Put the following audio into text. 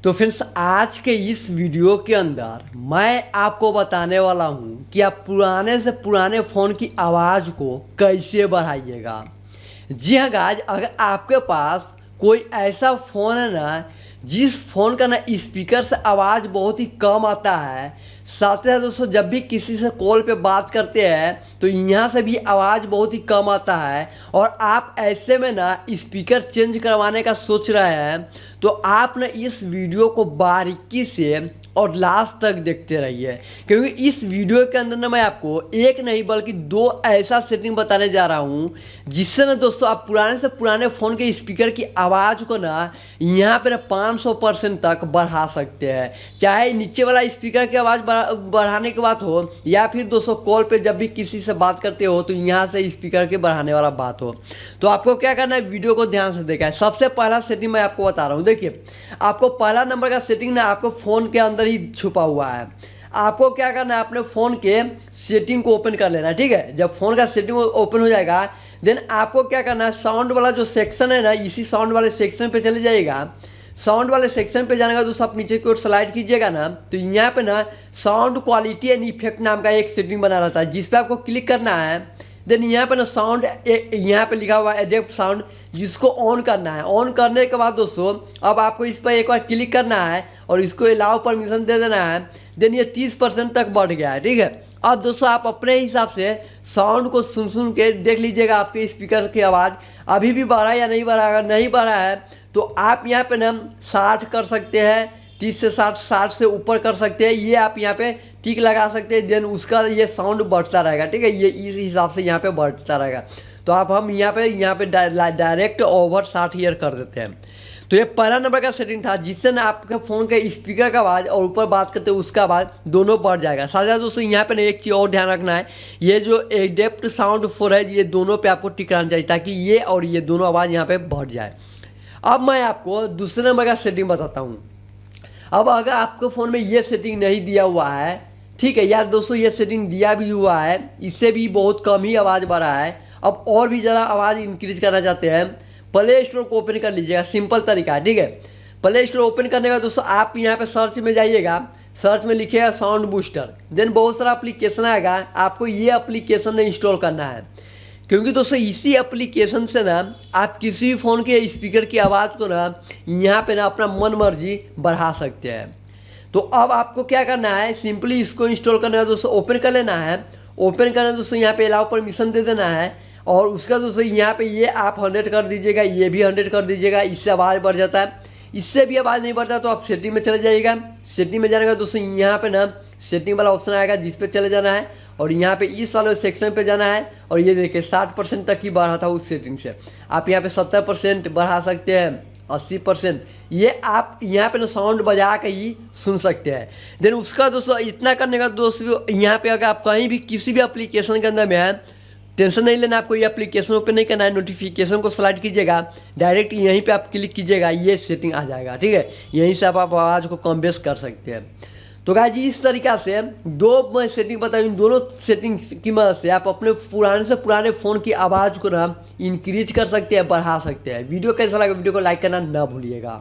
तो फ्रेंड्स आज के इस वीडियो के अंदर मैं आपको बताने वाला हूँ कि आप पुराने से पुराने फ़ोन की आवाज़ को कैसे बढ़ाइएगा। जी हाँ गाइज, अगर आपके पास कोई ऐसा फ़ोन है ना जिस फ़ोन का ना स्पीकर से आवाज़ बहुत ही कम आता है, साथ ही साथ दोस्तों जब भी किसी से कॉल पे बात करते हैं तो यहाँ से भी आवाज़ बहुत ही कम आता है और आप ऐसे में ना स्पीकर चेंज करवाने का सोच रहे हैं, तो आप ना इस वीडियो को बारीकी से और लास्ट तक देखते रहिए, क्योंकि इस वीडियो के अंदर ना मैं आपको एक नहीं बल्कि दो ऐसा सेटिंग बताने जा रहा हूँ जिससे ना दोस्तों आप पुराने से पुराने फ़ोन के स्पीकर की आवाज़ को ना यहाँ पे ना 500% तक बढ़ा सकते हैं। चाहे नीचे वाला स्पीकर की आवाज़ बढ़ाने की बात हो या फिर दोस्तों कॉल पे जब भी किसी से बात करते हो तो यहाँ से स्पीकर के बढ़ाने वाला बात हो, तो आपको क्या करना है, वीडियो को ध्यान से देखा है। सबसे पहला सेटिंग मैं आपको बता रहा हूँ। देखिए, आपको पहला नंबर का सेटिंग ना आपको फ़ोन के अंदर ही छुपा हुआ है। आपको क्या करना है, अपने फ़ोन के सेटिंग को ओपन कर लेना है। ठीक है, जब फ़ोन का सेटिंग ओपन हो जाएगा देन आपको क्या करना है, साउंड वाला जो सेक्शन है ना, इसी साउंड वाले सेक्शन पे चले जाइएगा। साउंड वाले सेक्शन पे जाने का दोस्तों आप नीचे की ओर स्लाइड कीजिएगा ना, तो यहाँ पे ना साउंड क्वालिटी एंड इफेक्ट नाम का एक सेटिंग बना रहता है, जिस पे आपको क्लिक करना है। देन यहाँ पे ना साउंड यहाँ पे लिखा हुआ है एडेप्ट साउंड, जिसको ऑन करना है। ऑन करने के बाद दोस्तों अब आपको इस पर एक बार क्लिक करना है और इसको अलाउ परमिशन दे देना है। देन ये 30% तक बढ़ गया है। ठीक है, अब दोस्तों आप अपने हिसाब से साउंड को सुन के देख लीजिएगा आपके स्पीकर की आवाज़ अभी भी बढ़ा या नहीं बढ़ा। अगर नहीं बढ़ा है तो आप यहाँ पे ना 60 कर सकते हैं, 30 से 60 से ऊपर कर सकते हैं, ये आप यहाँ पे टिक लगा सकते हैं। देन उसका ये साउंड बढ़ता रहेगा। ठीक है, ये इस हिसाब से यहाँ पे बढ़ता रहेगा। तो आप हम यहाँ पे डायरेक्ट ओवर 60 ईयर कर देते हैं। तो ये पहला नंबर का सेटिंग था जिससे ना आपके फ़ोन के स्पीकर का आवाज़ और ऊपर बात करते हैं उसका आवाज़ दोनों बढ़ जाएगा। साथ ही दोस्तों यहाँ पे ना एक चीज़ और ध्यान रखना है, ये जो एडेप्ट साउंड 4 है ये दोनों पे आपको टिक रहना चाहिए ताकि ये और ये दोनों आवाज़ यहाँ पे बढ़ जाए। अब मैं आपको दूसरे नंबर का सेटिंग बताता हूँ। अब अगर आपके फ़ोन में ये सेटिंग नहीं दिया हुआ है, ठीक है यार दोस्तों, ये सेटिंग दिया भी हुआ है, इससे भी बहुत कम ही आवाज़ बढ़ा है। अब और भी ज़रा आवाज़ इंक्रीज करना चाहते हैं, प्ले स्टोर को ओपन कर लीजिएगा। सिंपल तरीका है। ठीक है, प्ले स्टोर ओपन करने का दोस्तों आप यहाँ पे सर्च में जाइएगा, सर्च में लिखिएगा साउंड बूस्टर। देन बहुत सारा एप्लीकेशन आएगा, आपको ये एप्लीकेशन इंस्टॉल करना है, क्योंकि दोस्तों इसी एप्लीकेशन से ना आप किसी भी फ़ोन के स्पीकर की आवाज़ को ना यहाँ पे ना अपना मन मर्जी बढ़ा सकते हैं। तो अब आपको क्या करना है, सिंपली इसको इंस्टॉल करना है दोस्तों, ओपन कर लेना है। ओपन करना है दोस्तों, यहाँ पे अलाउ परमिशन दे देना है और उसका दोस्तों यहाँ पे ये आप 100 कर दीजिएगा, ये भी 100 कर दीजिएगा। इससे आवाज़ बढ़ जाता है। इससे भी आवाज़ नहीं बढ़ता तो आप सेटिंग में चले जाइएगा। सेटिंग में जाने का दोस्तों यहाँ पे ना सेटिंग वाला ऑप्शन आएगा, जिस पे चले जाना है और यहाँ पे इस वाले सेक्शन पे जाना है और ये देखिए 60% तक ही बढ़ा था उस सेटिंग से। आप यहाँ पे 70% बढ़ा सकते हैं, 80%। ये आप यहाँ पे ना साउंड बजा के ही सुन सकते हैं। देन उसका दोस्तों इतना करने का दोस्तों यहाँ पे अगर आप कहीं भी किसी भी एप्लीकेशन के अंदर में है, टेंशन नहीं लेना, आपको ये एप्लीकेशन ओपन नहीं करना है, नोटिफिकेशन को स्लाइड कीजिएगा, डायरेक्ट यहीं पे आप क्लिक कीजिएगा, ये सेटिंग आ जाएगा। ठीक है, यहीं से आप आवाज़ को कम बेस कर सकते हैं। तो गाइस जी इस तरीक़ा से दो मैं सेटिंग बताई, इन दोनों सेटिंग की मदद से आप अपने पुराने से पुराने फ़ोन की आवाज़ को ना इंक्रीज कर सकते हैं, बढ़ा सकते हैं। वीडियो कैसा लगा, वीडियो को लाइक करना ना भूलिएगा।